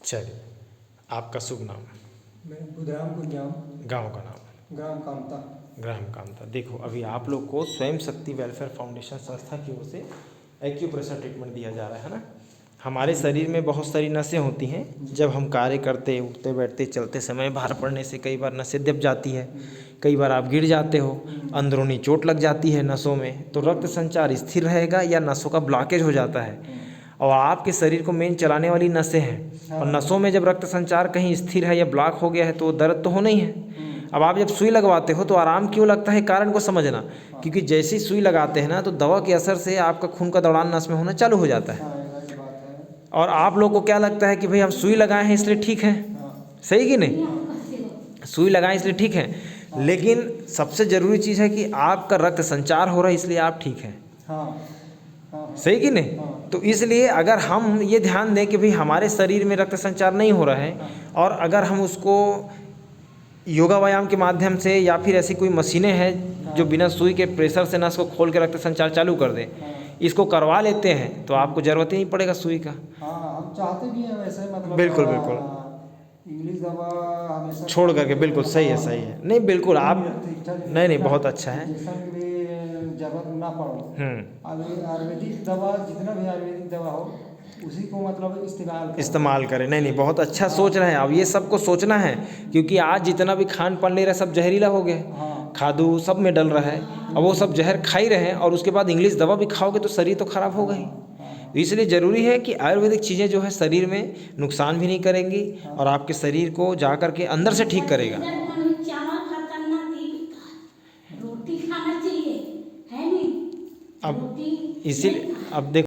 चलिए, आपका शुभ नाम? मैं बुधराम कुंजाम, गांव का नाम? ग्राम कामता। ग्राम कामता। देखो, अभी आप लोग को स्वयं शक्ति वेलफेयर फाउंडेशन संस्था की ओर से एक्यूप्रेशर ट्रीटमेंट दिया जा रहा है ना। हमारे शरीर में बहुत सारी नसें होती हैं। जब हम कार्य करते, उठते बैठते, चलते समय भार पड़ने से कई बार नसें दब जाती है, कई बार आप गिर जाते हो, अंदरूनी चोट लग जाती है नसों में, तो रक्त संचार स्थिर रहेगा या नसों का ब्लॉकेज हो जाता है। और आपके शरीर को मेन चलाने वाली नसें हैं, और नसों में जब रक्त संचार कहीं स्थिर है या ब्लॉक हो गया है तो दर्द तो होना ही है। अब आप जब सुई लगवाते हो तो आराम क्यों लगता है, कारण को समझना। क्योंकि जैसे ही सुई लगाते हैं ना, तो दवा के असर से आपका खून का दौड़ान नस में होना चालू हो जाता है। और आप लोग को क्या लगता है कि भाई हम सुई लगाए हैं इसलिए ठीक है, सही कि नहीं? सुई लगाएं इसलिए ठीक है, लेकिन सबसे ज़रूरी चीज़ है कि आपका रक्त संचार हो रहा है, इसलिए आप ठीक हैं। सही कि नहीं? तो इसलिए अगर हम ये ध्यान दें कि भाई हमारे शरीर में रक्त संचार नहीं हो रहा है, और अगर हम उसको योगा व्यायाम के माध्यम से या फिर ऐसी कोई मशीनें हैं जो बिना सुई के प्रेशर से नस को खोल के रक्त संचार चालू कर दें, इसको करवा लेते हैं तो आपको ज़रूरत ही नहीं पड़ेगा सुई का। हम चाहते भी हैं वैसे, मतलब बिल्कुल बिल्कुल, इंग्लिश दवा हमेशा छोड़ करके। बिल्कुल सही है, सही है। नहीं बिल्कुल आप, नहीं नहीं, बहुत अच्छा है। इंजेक्शन की भी जरूरत ना पड़े। आयुर्वेदिक दवा, जितना भी आयुर्वेदिक दवा हो उसी को मतलब इस्तेमाल करें। नहीं नहीं, बहुत अच्छा सोच रहे हैं। अब ये सबको सोचना है, क्योंकि आज जितना भी खान पान ले रहा है सब जहरीला हो गया, खादू सब में डल रहा है। अब वो सब जहर खा ही रहे हैं, और उसके बाद इंग्लिश दवा भी खाओगे तो शरीर तो खराब होगा ही। तो इसलिए ज़रूरी है कि आयुर्वेदिक चीज़ें जो है शरीर में नुकसान भी नहीं करेंगी, और आपके शरीर को जा कर के अंदर से ठीक करेगा। अब इसी अब देखो